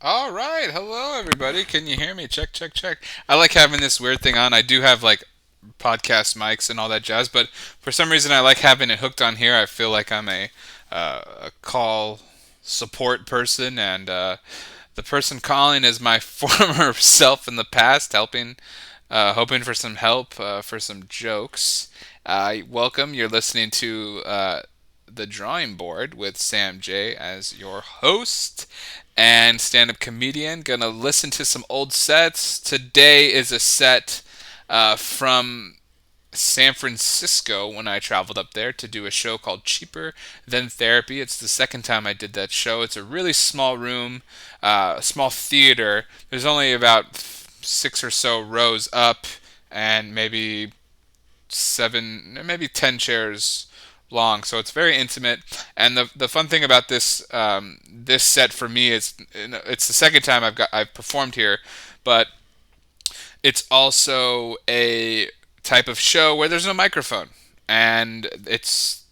All right. Hello, everybody. Can you hear me? Check, check, check. I like having this weird thing on. I do have like podcast mics and all that jazz, but for some reason I like having it hooked on here. I feel like I'm a call support person, and the person calling is my former self in the past, hoping for some help, for some jokes. Welcome. You're listening to the Drawing Board with Sam J as your host and stand-up comedian. Gonna listen to some old sets. Today is a set from San Francisco when I traveled up there to do a show called Cheaper Than Therapy. It's the second time I did that show. It's a really small room, a small theater. There's only about six or so rows up, and maybe seven, maybe 10 chairs long. So it's very intimate. And the fun thing about this set for me is it's the second time I've performed here, but it's also a type of show where there's no microphone, and it's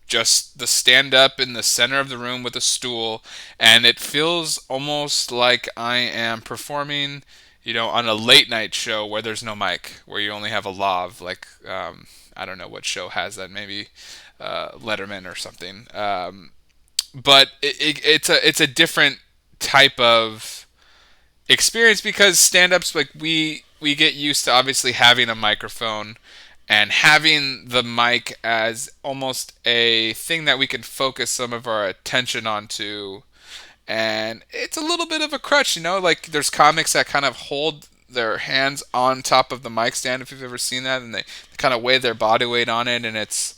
just the stand up in the center of the room with a stool, and it feels almost like I am performing, on a late night show where there's no mic, where you only have a lav. Like, I don't know what show has that, maybe Letterman or something. But it's a different type of experience because stand-ups, like, we get used to obviously having a microphone and having the mic as almost a thing that we can focus some of our attention onto, and it's a little bit of a crutch, like there's comics that kind of hold their hands on top of the mic stand, if you've ever seen that, and they kind of weigh their body weight on it, and it's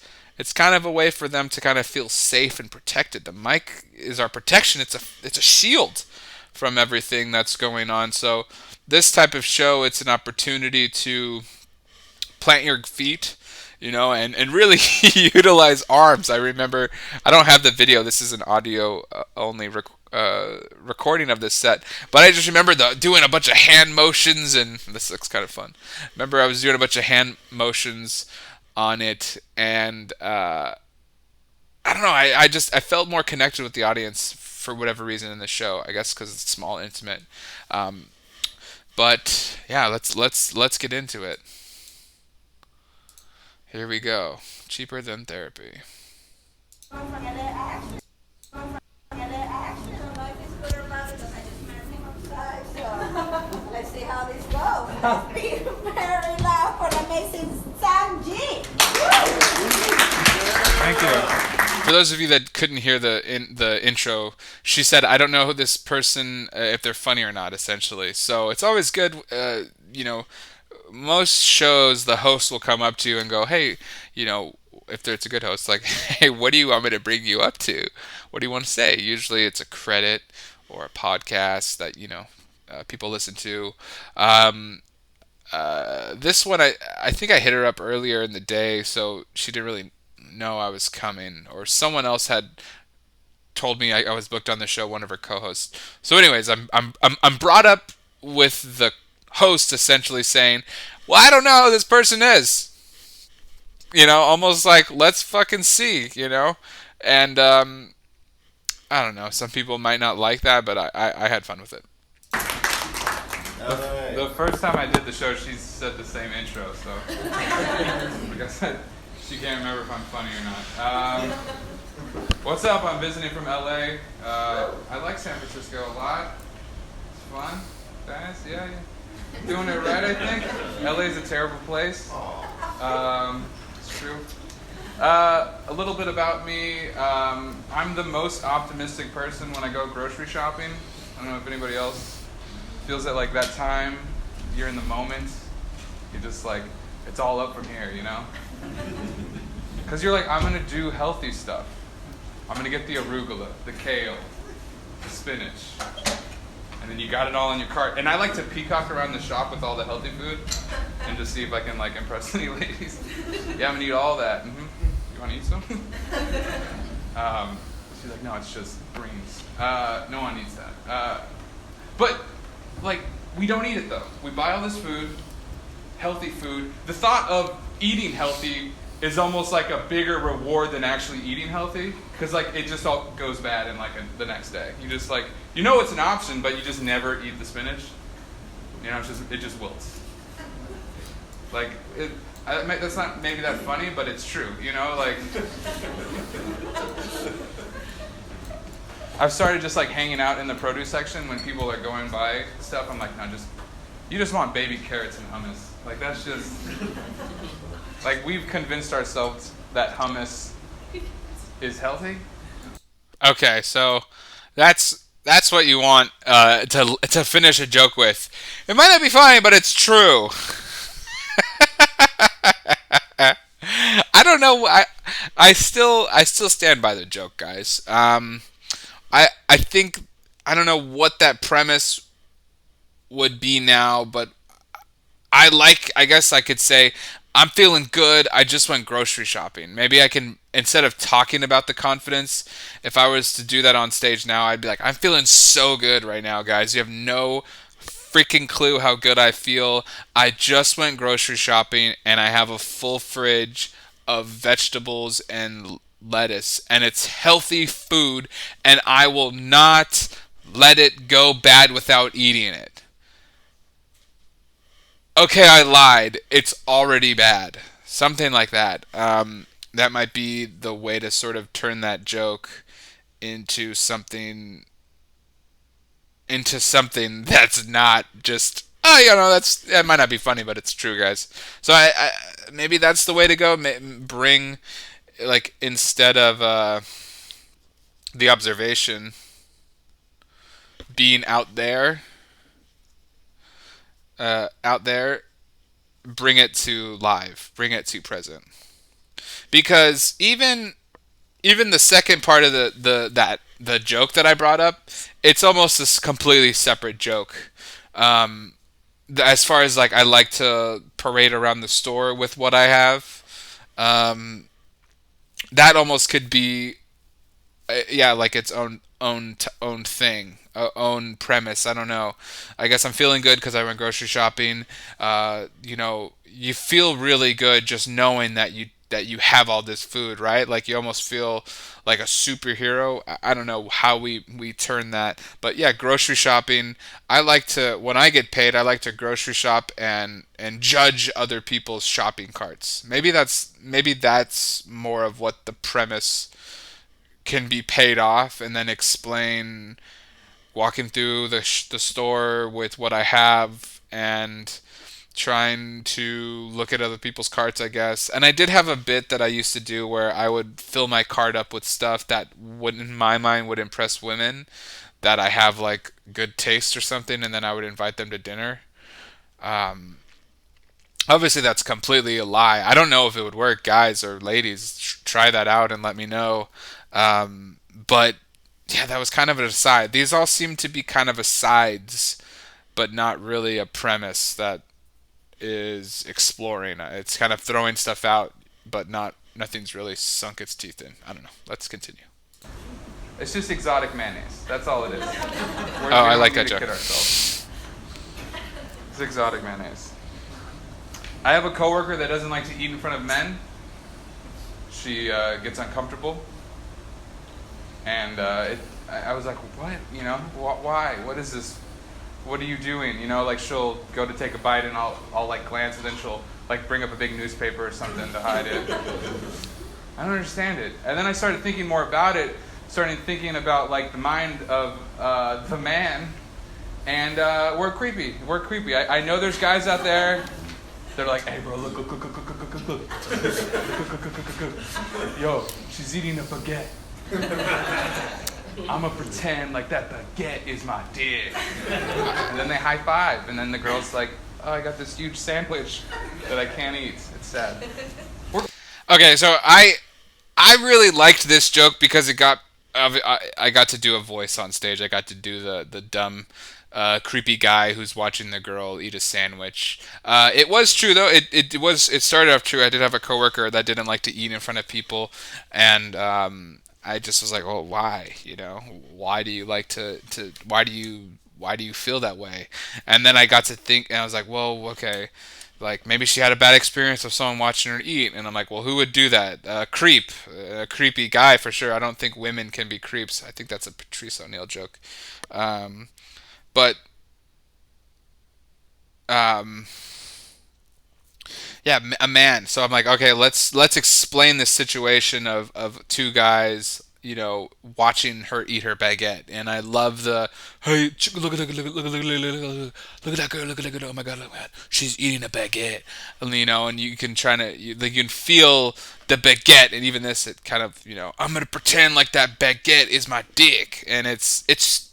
kind of a way for them to kind of feel safe and protected. The mic is our protection. It's a shield from everything that's going on. So this type of show, it's an opportunity to plant your feet, and really utilize arms. I remember, I don't have the video. This is an audio only recording of this set, but I just remember doing a bunch of hand motions, and this looks kind of fun. Remember, I was doing a bunch of hand motions on it, and I don't know. I felt more connected with the audience for whatever reason in the show. I guess because it's small, and intimate. Um, but yeah, let's get into it. Here we go. Cheaper than therapy. Let's see how this goes. Let's be very loud for the amazing Sam G. Thank you. For those of you that couldn't hear the intro, she said, "I don't know who this person, if they're funny or not." Essentially, so it's always good. Most shows the host will come up to you and go, "Hey, if it's a good host, like, hey, what do you want me to bring you up to? What do you want to say?" Usually, it's a credit or a podcast that people listen to. Um, this one, I think I hit her up earlier in the day, so she didn't really know I was coming, or someone else had told me I was booked on the show, one of her co-hosts. So, anyways, I'm brought up with the host essentially saying, "Well, I don't know who this person is." Almost like, let's fucking see, and I don't know. Some people might not like that, but I had fun with it. The first time I did the show, she said the same intro, so like I said, she can't remember if I'm funny or not. What's up? I'm visiting from LA. I like San Francisco a lot. It's fun, fast, yeah. Doing it right, I think. LA's a terrible place. It's true. A little bit about me. I'm the most optimistic person when I go grocery shopping. I don't know if anybody else feels it, like that time. You're in the moment. You're just like, it's all up from here, Because you're like, I'm going to do healthy stuff. I'm going to get the arugula, the kale, the spinach. And then you got it all in your cart. And I like to peacock around the shop with all the healthy food and just see if I can, like, impress any ladies. Yeah, I'm going to eat all that. You want to eat some? She's like, no, it's just greens. No one eats that. But, like, we don't eat it, though. We buy all this food, healthy food. The thought of eating healthy is almost like a bigger reward than actually eating healthy, because like it just all goes bad in like the next day. You just like it's an option, but you just never eat the spinach. It just wilts. Like that's not maybe that funny, but it's true. Like I've started just like hanging out in the produce section when people are going by stuff. I'm like, no, you just want baby carrots and hummus. Like that's just like we've convinced ourselves that hummus is healthy. Okay, so that's what you want to finish a joke with. It might not be funny, but it's true. I don't know. I still stand by the joke, guys. I think I don't know what that premise would be now, but I guess I could say I'm feeling good. I just went grocery shopping. Maybe I can, instead of talking about the confidence, if I was to do that on stage now, I'd be like, I'm feeling so good right now, guys. You have no freaking clue how good I feel. I just went grocery shopping and I have a full fridge of vegetables and lettuce, and it's healthy food, and I will not let it go bad without eating it. Okay, I lied. It's already bad. Something like that. That might be the way to sort of turn that joke into something that's not just that might not be funny, but it's true, guys. So I maybe that's the way to go. Bring, like, instead of the observation being out there, bring it to live, bring it to present. Because even the second part of the joke that I brought up, it's almost a completely separate joke. As far as like I like to parade around the store with what I have, that almost could be like its own thing, own premise. I don't know. I guess I'm feeling good because I went grocery shopping. You feel really good just knowing that you have all this food, right? Like you almost feel like a superhero. I don't know how we turn that, but yeah, grocery shopping. When I get paid, I like to grocery shop and judge other people's shopping carts. Maybe that's more of what the premise can be paid off, and then explain walking through the store with what I have and trying to look at other people's carts, I guess. And I did have a bit that I used to do where I would fill my cart up with stuff that would, in my mind, would impress women, that I have like good taste or something, and then I would invite them to dinner. Um, Obviously, that's completely a lie. I don't know if it would work. Guys or ladies, try that out and let me know. But yeah, that was kind of an aside. These all seem to be kind of asides, but not really a premise that is exploring. It's kind of throwing stuff out, but nothing's really sunk its teeth in. I don't know. Let's continue. It's just exotic mayonnaise. That's all it is. I like that joke. Kid ourselves. It's exotic mayonnaise. I have a coworker that doesn't like to eat in front of men. She gets uncomfortable, and I was like, "What? Why? What is this? What are you doing?" Like she'll go to take a bite, and I'll like glance, and then she'll like bring up a big newspaper or something to hide it. I don't understand it. And then I started thinking more about it. Started thinking about like the mind of the man, and we're creepy. We're creepy. I know there's guys out there. They're like, "Hey, bro, look. Yo, she's eating a baguette. I'm going to pretend like that baguette is my dick." And then they high five, and then the girl's like, "Oh, I got this huge sandwich that I can't eat." It's sad. Okay, so I really liked this joke because I got to do a voice on stage. I got to do the dumb, creepy guy who's watching the girl eat a sandwich. It was true though. It started off true. I did have a coworker that didn't like to eat in front of people, and I just was like, "Oh, why? Why do you like to? Why do you feel that way?" And then I got to think, and I was like, "Well, okay, like maybe she had a bad experience of someone watching her eat, and I'm like, well, who would do that? Creep, a creepy guy for sure. I don't think women can be creeps. I think that's a Patrice O'Neill joke. Um, but um, yeah, a man. So I'm like, okay, let's explain the situation of two guys, watching her eat her baguette, and I love the hey, look at look at that girl, look at that girl, oh my god, look at she's eating a baguette, and you can like you can feel the baguette, and even this, it kind of I'm gonna pretend like that baguette is my dick, and it's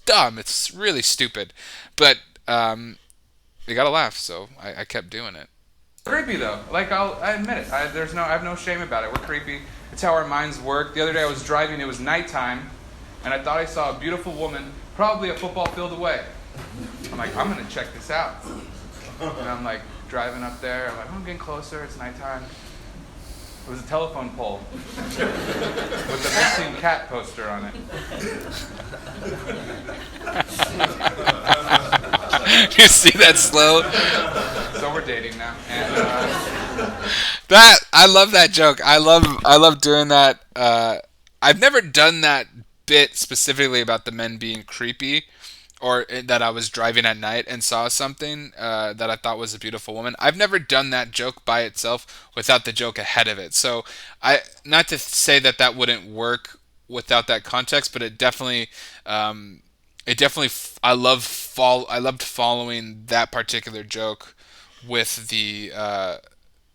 dumb, it's really stupid, but you gotta laugh, so I kept doing it. Creepy though. Like I admit it. I have no shame about it. We're creepy. It's how our minds work. The other day I was driving. It was nighttime, and I thought I saw a beautiful woman, probably a football field away. I'm like, I'm gonna check this out. And I'm like driving up there. I'm like, I'm getting closer. It's nighttime. It was a telephone pole with a missing cat poster on it. You see that slow? So we're dating now, and that I love that joke. I love doing that. I've never done that bit specifically about the men being creepy, or that I was driving at night and saw something that I thought was a beautiful woman. I've never done that joke by itself without the joke ahead of it. So not to say that wouldn't work without that context, but it definitely. I loved following that particular joke with the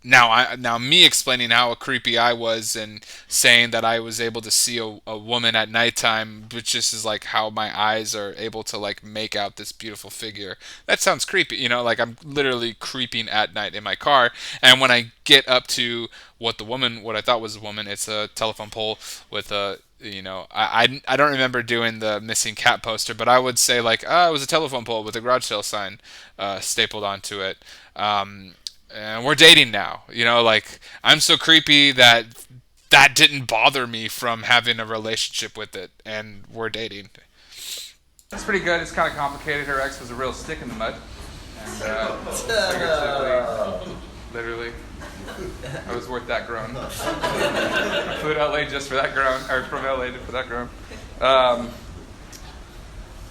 now me explaining how creepy I was and saying that I was able to see a woman at nighttime, which just is like how my eyes are able to like make out this beautiful figure. That sounds creepy, like I'm literally creeping at night in my car. And when I get up to what I thought was a woman, it's a telephone pole with a I don't remember doing the missing cat poster, but I would say like, it was a telephone pole with a garage sale sign stapled onto it. And we're dating now. Like I'm so creepy that didn't bother me from having a relationship with it, and we're dating. It's pretty good. It's kind of complicated. Her ex was a real stick in the mud, and figuratively, literally. I was worth that groan. I flew to LA just for that groan, or from LA for that groan.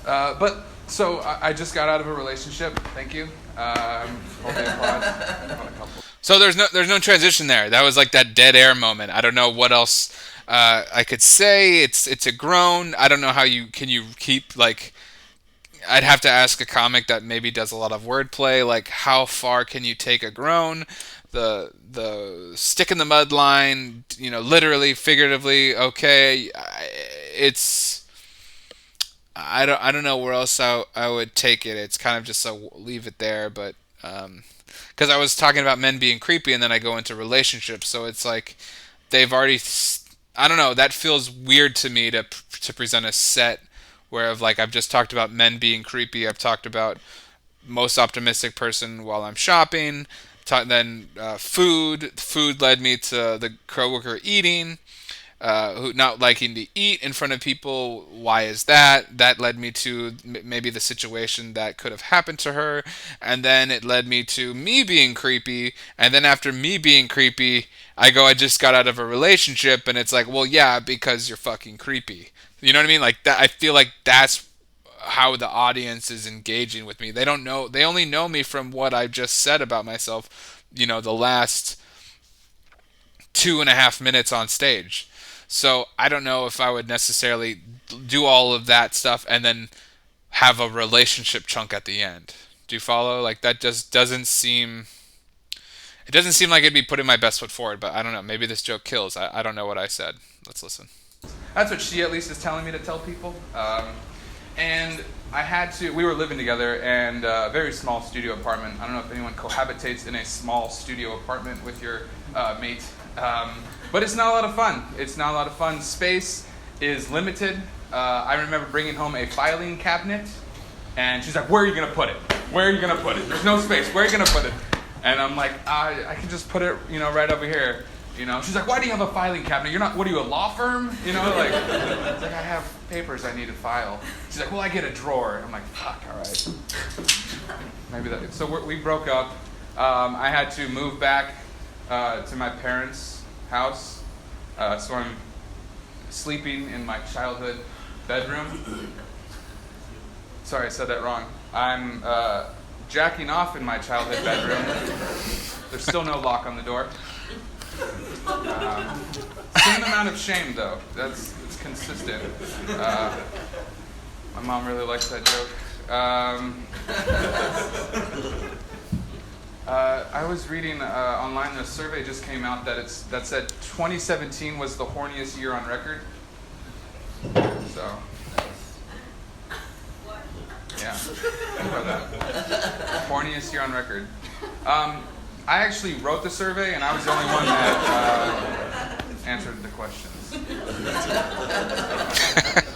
But so I just got out of a relationship. Thank you. So there's no transition there. That was like that dead air moment. I don't know what else I could say. It's a groan. I don't know how you keep like. I'd have to ask a comic that maybe does a lot of wordplay. Like how far can you take a groan? The stick in the mud line, literally, figuratively, okay. I don't know where else I would take it. It's kind of just leave it there, but because I was talking about men being creepy, and then I go into relationships, so it's like they've already. I don't know. That feels weird to me to present a set where I've just talked about men being creepy. I've talked about most optimistic person while I'm shopping. Then food. Food led me to the coworker eating, who not liking to eat in front of people. Why is that? That led me to maybe the situation that could have happened to her, and then it led me to me being creepy. And then after me being creepy, I just got out of a relationship, and it's like, well, yeah, because you're fucking creepy. You know what I mean? Like that. I feel like that's how the audience is engaging with me. They don't know. They only know me from what I just said about myself. The last 2.5 minutes on stage. So I don't know if I would necessarily do all of that stuff and then have a relationship chunk at the end. Do you follow? Like that just doesn't seem. It doesn't seem like it'd be putting my best foot forward. But I don't know. Maybe this joke kills. I don't know what I said. Let's listen. That's what she at least is telling me to tell people. And we were living together, and a very small studio apartment. I don't know if anyone cohabitates in a small studio apartment with your mate. But it's not a lot of fun. It's not a lot of fun. Space is limited. I remember bringing home a filing cabinet, and she's like, where are you going to put it? Where are you going to put it? There's no space. Where are you going to put it? And I'm like, I can just put it, right over here. She's like, why do you have a filing cabinet? What are you, a law firm? It's like, I have papers I need to file. She's like, well, I get a drawer. I'm like, fuck, all right. Maybe that. So we broke up. I had to move back to my parents' house, so I'm sleeping in my childhood bedroom. Sorry, I said that wrong. I'm jacking off in my childhood bedroom. There's still no lock on the door. Same amount of shame, though. It's consistent. My mom really likes that joke. I was reading online. A survey just came out that said 2017 was the horniest year on record. So, yeah, think about that. Horniest year on record. I actually wrote the survey, and I was the only one that answered the questions.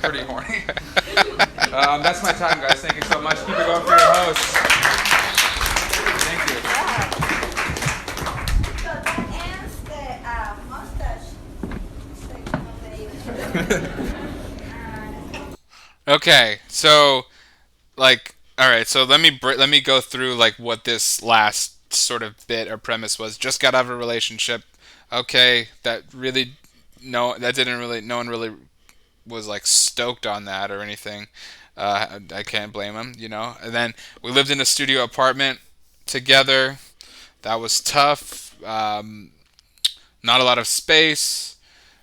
Pretty horny. That's my time, guys. Thank you so much. Keep it going for your hosts. Thank you. So that ends the mustache section of the evening. Okay, so all right. So let me go through like what this last sort of bit or premise was. Just got out of a relationship. Okay, that didn't really, no one really was like stoked on that or anything. I can't blame him, you know. And then we lived in a studio apartment together. That was tough. Not a lot of space.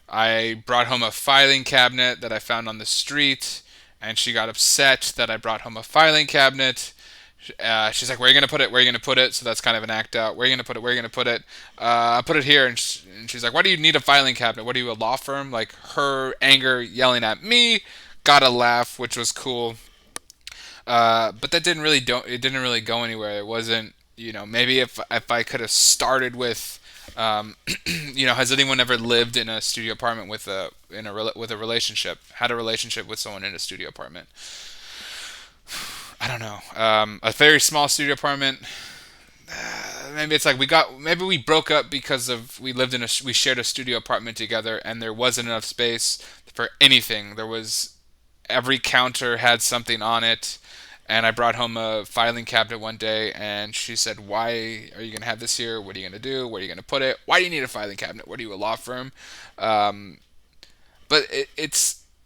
I brought home a filing cabinet that I found on the street, and she got upset that I brought home a filing cabinet. She's like, "Where are you gonna put it? Where are you gonna put it?" So that's kind of an act out. Where are you gonna put it? Where are you gonna put it? I put it here, and she's like, "Why do you need a filing cabinet? What are you, a law firm?" Like her anger yelling at me, got a laugh, which was cool. But that didn't really it didn't really go anywhere. It wasn't, maybe if I could have started with, has anyone ever lived in a studio apartment with with a relationship, had a relationship with someone in a studio apartment? I don't know. A very small studio apartment. Maybe it's like maybe we broke up because we shared a studio apartment together, and there wasn't enough space for anything. Every counter had something on it, and I brought home a filing cabinet one day, and she said, "Why are you gonna have this here? What are you gonna do? Where are you gonna put it? Why do you need a filing cabinet? What are you, a law firm?" Um, but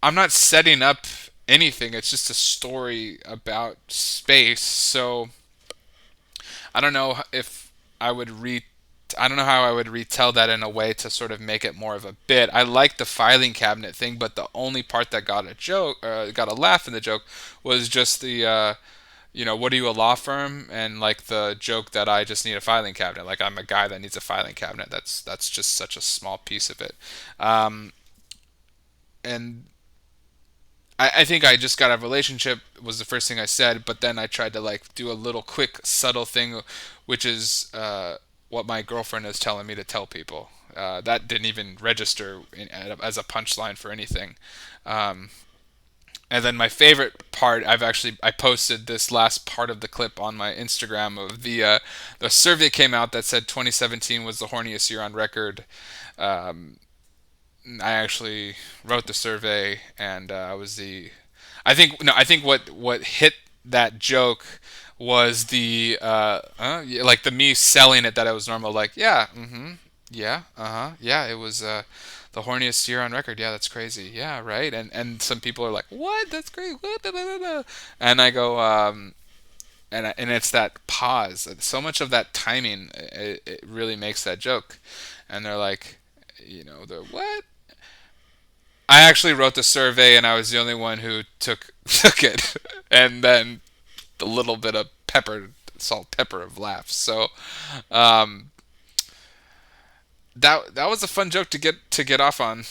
I'm not setting up anything. It's just a story about space. So I don't know if I would re I don't know how I would retell that in a way to sort of make it more of a bit. I like the filing cabinet thing, but the only part that got a laugh in the joke was just what are you, a law firm? And like the joke that I just need a filing cabinet. Like I'm a guy that needs a filing cabinet. That's just such a small piece of it. And I think I just got out of a relationship was the first thing I said, but then I tried to like do a little quick subtle thing, which is what my girlfriend is telling me to tell people. That didn't even register as a punchline for anything. Um, and then my favorite part, I posted this last part of the clip on my Instagram of the survey came out that said 2017 was the horniest year on record. Um, I actually wrote the survey, and I was the. I think no. I think what hit that joke was yeah, like the me selling it that it was normal. Like yeah, yeah, yeah. It was the horniest year on record. Yeah, that's crazy. Yeah, right. And some people are like, what? That's great. What? Da, da, da, da." And I go, and it's that pause. So much of that timing, it really makes that joke. And they're like, the what? I actually wrote the survey, and I was the only one who took it, and then the little bit of pepper of laughs. So, um, that was a fun joke to get off on.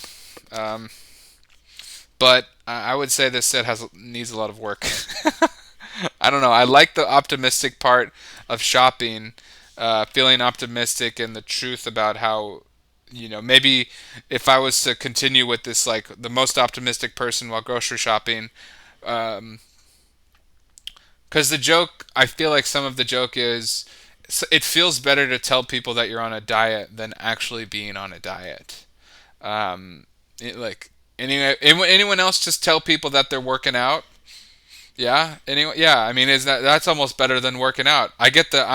Um, but I would say this set needs a lot of work. I don't know. I like the optimistic part of shopping, feeling optimistic and the truth about how, maybe if I was to continue with this, like the most optimistic person while grocery shopping, um, because the joke, I feel like some of the joke is, it feels better to tell people that you're on a diet than actually being on a diet. Like anyone else just tell people that they're working out? Yeah. Anyway, yeah. I mean, is that's almost better than working out? I get that.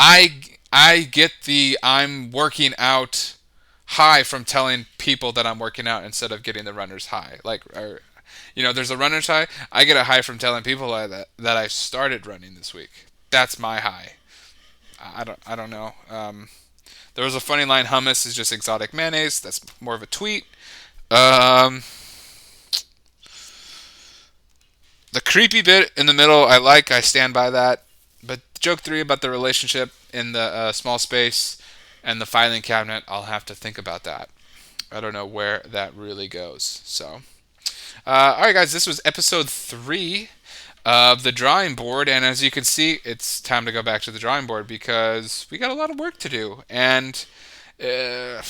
I get the I'm working out high from telling people that I'm working out instead of getting the runner's high. Like, there's a runner's high. I get a high from telling people that I started running this week. That's my high. I don't know. There was a funny line. Hummus is just exotic mayonnaise. That's more of a tweet. Um, the creepy bit in the middle, I like. I stand by that. But joke three about the relationship in the small space and the filing cabinet, I'll have to think about that. I don't know where that really goes. So, all right, guys, this was episode 3 of the drawing board, and as you can see, it's time to go back to the drawing board because we got a lot of work to do. And I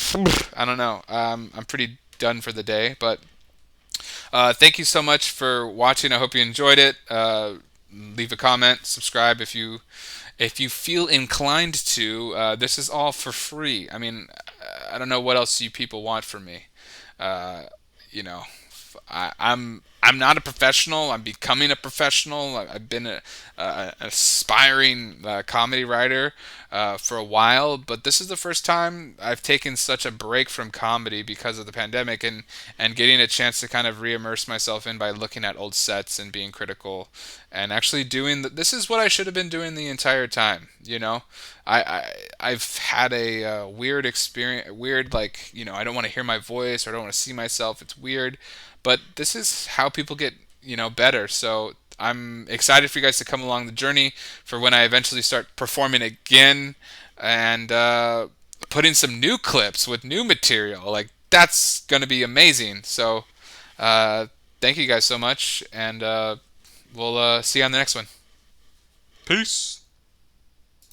don't know. I'm pretty done for the day, but thank you so much for watching. I hope you enjoyed it. Leave a comment, subscribe if you feel inclined to. This is all for free. I mean, I don't know what else you people want from me. Uh, you know, I'm not a professional. I'm becoming a professional. I've been an aspiring comedy writer for a while, but this is the first time I've taken such a break from comedy because of the pandemic, and getting a chance to kind of re-immerse myself in by looking at old sets and being critical and actually doing this is what I should have been doing the entire time. I've had a weird experience, weird, like, I don't want to hear my voice or I don't want to see myself. It's weird, but this is how people get better. So I'm excited for you guys to come along the journey for when I eventually start performing again and putting some new clips with new material. Like, that's gonna be amazing. So uh, thank you guys so much, and we'll see you on the next one. Peace.